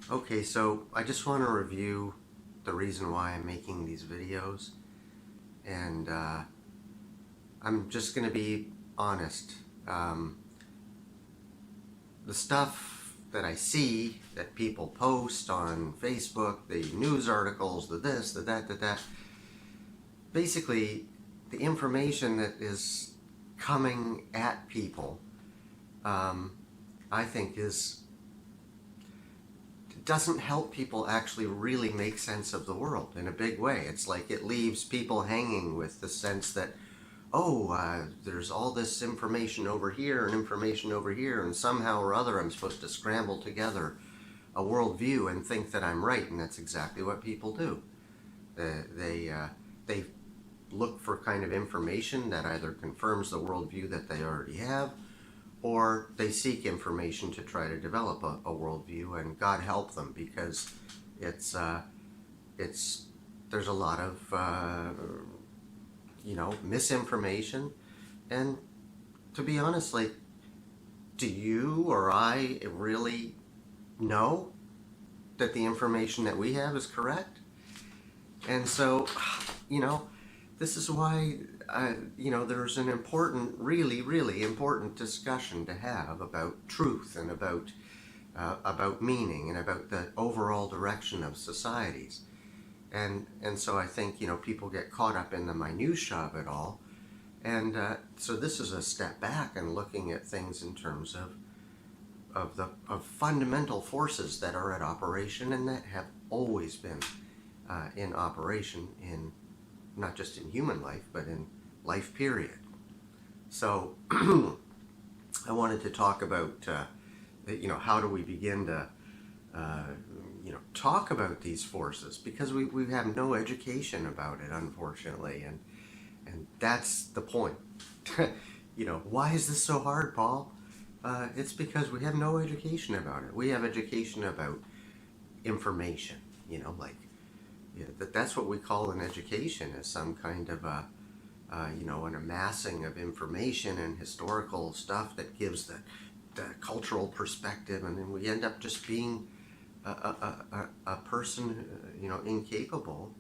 Okay, so I just want to review the reason why I'm making these videos, and I'm just going to be honest. Um, the stuff that I see that people post on Facebook, the news articles, the this, the that, basically the information that is coming at people, I think doesn't help people actually really make sense of the world in a big way. It's like it leaves people hanging with the sense that, there's all this information over here and information over here, and somehow or other I'm supposed to scramble together a worldview and think that I'm right, and that's exactly what people do. They look for kind of information that either confirms the worldview that they already have, or they seek information to try to develop a worldview, and God help them, because it's there's a lot of misinformation. And to be honest, like, do you or I really know that the information that we have is correct? And so, you know, this is why, there's an important, really, really important discussion to have about truth and about meaning and about the overall direction of societies. And so I think, people get caught up in the minutiae of it all. And so this is a step back and looking at things in terms of fundamental forces that are at operation and that have always been in operation, in not just in human life, but in life period. So I wanted to talk about, how do we begin to, talk about these forces, because we have no education about it, unfortunately, and that's the point. Why is this so hard, Paul? It's because we have no education about it. We have education about information, that's what we call an education, is some kind of an amassing of information and historical stuff that gives the cultural perspective, and then we end up just being a person, incapable.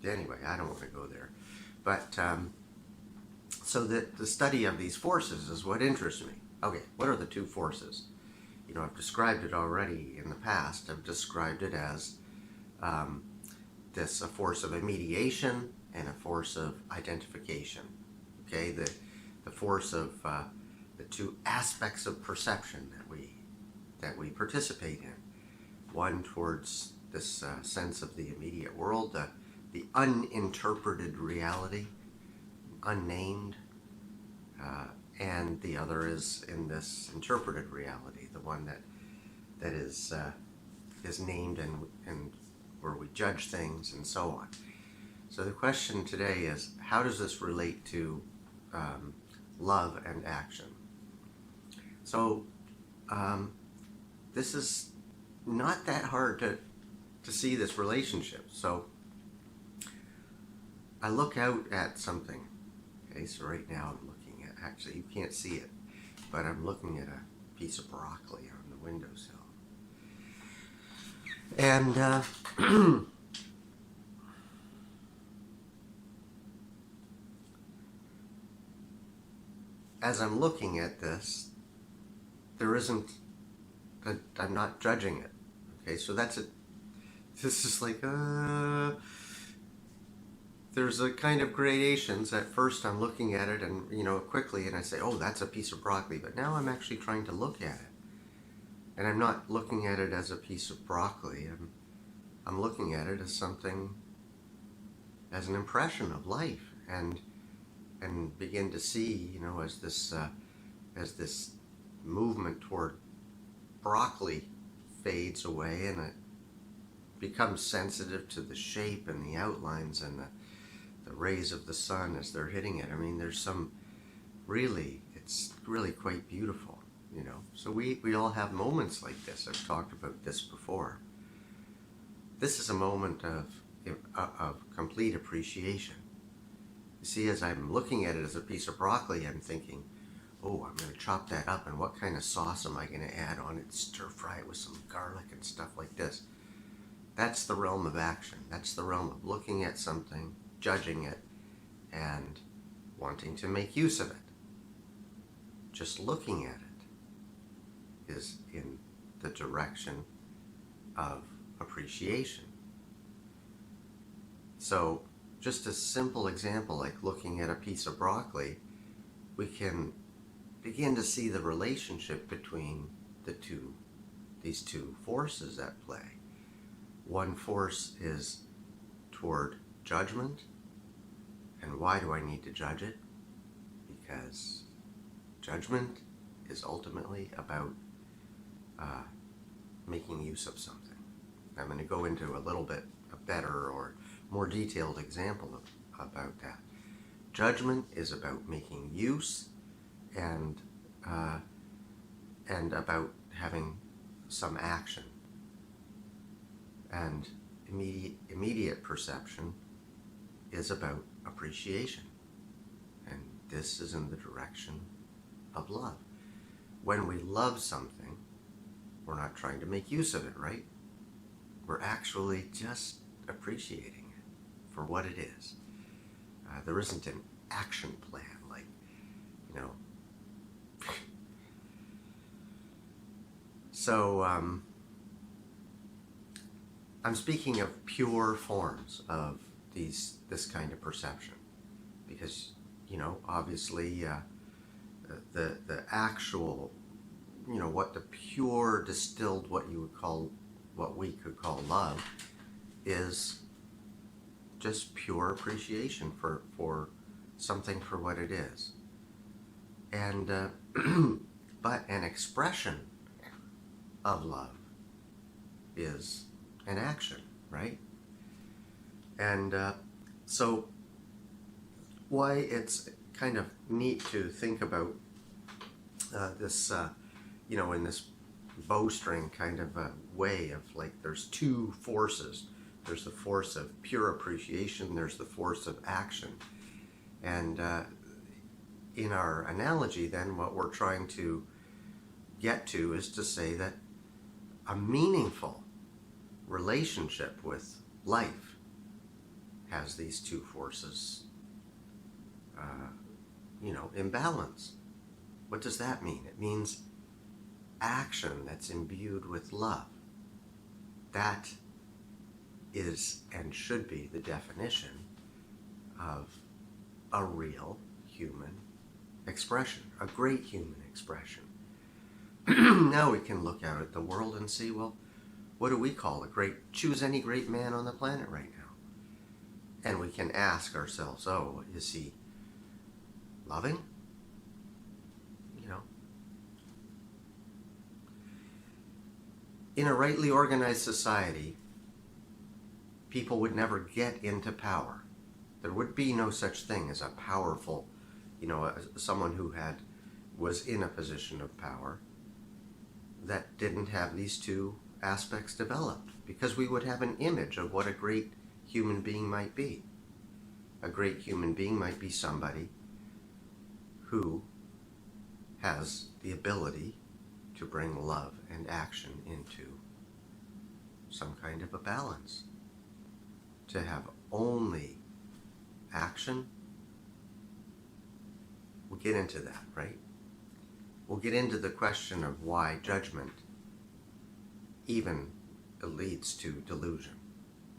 Anyway, I don't want to go there. But so the study of these forces is what interests me. Okay, what are the two forces? I've described it already in the past. I've described it as a force of mediation and a force of identification. Okay, the force of the two aspects of perception that we participate in. One towards this sense of the immediate world, the uninterpreted reality, unnamed, and the other is in this interpreted reality, the one that is named and where we judge things and so on. So the question today is, how does this relate to love and action? So this is not that hard to see this relationship. So I look out at something. Okay, so right now I'm looking at, actually you can't see it, but I'm looking at a piece of broccoli on the windowsill. And as I'm looking at this, I'm not judging it. Okay, so this is like, there's a kind of gradations. At first I'm looking at it and, quickly, and I say, oh, that's a piece of broccoli. But now I'm actually trying to look at it. And I'm not looking at it as a piece of broccoli. I'm looking at it as something, as an impression of life, and begin to see, as this movement toward broccoli fades away, and it becomes sensitive to the shape and the outlines and the rays of the sun as they're hitting it. I mean, it's really quite beautiful. So we all have moments like this. I've talked about this before. This is a moment of complete appreciation. You see, as I'm looking at it as a piece of broccoli, I'm thinking, oh, I'm going to chop that up, and what kind of sauce am I going to add on it? Stir fry it with some garlic and stuff like this. That's the realm of action. That's the realm of looking at something, judging it, and wanting to make use of it. Just looking at it is in the direction of appreciation. So just a simple example like looking at a piece of broccoli, we can begin to see the relationship between these two forces at play. One force is toward judgment. And why do I need to judge it? Because judgment is ultimately about making use of something. I'm going to go into a little bit a better or more detailed example about that. Judgment is about making use and about having some action. And immediate perception is about appreciation. And this is in the direction of love. When we love something, we're not trying to make use of it, right? We're actually just appreciating it for what it is. There isn't an action plan, like, you know. So, I'm speaking of pure forms of this kind of perception, because, you know, obviously the actual, you know, what the pure distilled, what we could call love, is just pure appreciation for something for what it is. And but an expression of love is an action, right? And so why it's kind of neat to think about this, you know, in this bowstring kind of a way of, like, there's two forces. There's the force of pure appreciation, there's the force of action. And in our analogy then, what we're trying to get to is to say that a meaningful relationship with life has these two forces, you know, in balance. What does that mean? It means action that's imbued with love. That is and should be the definition of a real human expression, a great human expression. Now we can look out at the world and see, well, what do we call a great, choose any great man on the planet right now. And we can ask ourselves, oh, is he loving? You know. In a rightly organized society, people would never get into power. There would be no such thing as a powerful, you know, someone who was in a position of power that didn't have these two aspects developed, because we would have an image of what a great human being might be. A great human being might be somebody who has the ability to bring love and action into some kind of a balance. To have only action, we'll get into that, right? We'll get into the question of why judgment even leads to delusion,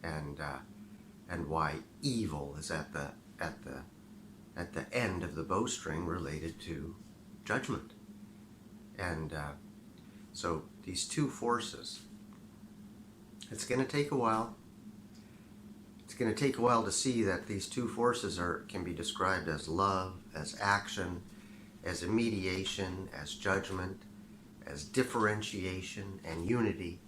and why evil is at the end of the bowstring related to judgment. And so these two forces, it's going to take a while. It's going to take a while to see that these two forces can be described as love, as action, as mediation, as judgment, as differentiation and unity.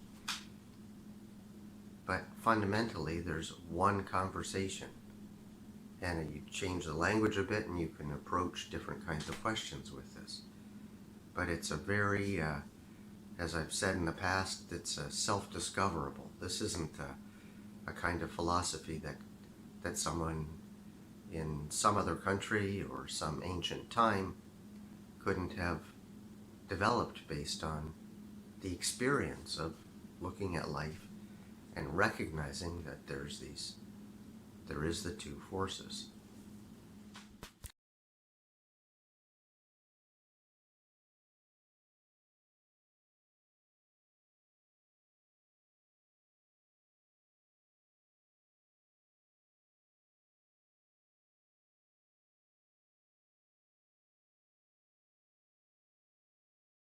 But fundamentally, there's one conversation. And you change the language a bit and you can approach different kinds of questions with this. But it's a very, as I've said in the past, it's self-discoverable. This isn't a kind of philosophy that someone in some other country or some ancient time couldn't have developed based on the experience of looking at life and recognizing that there is the two forces.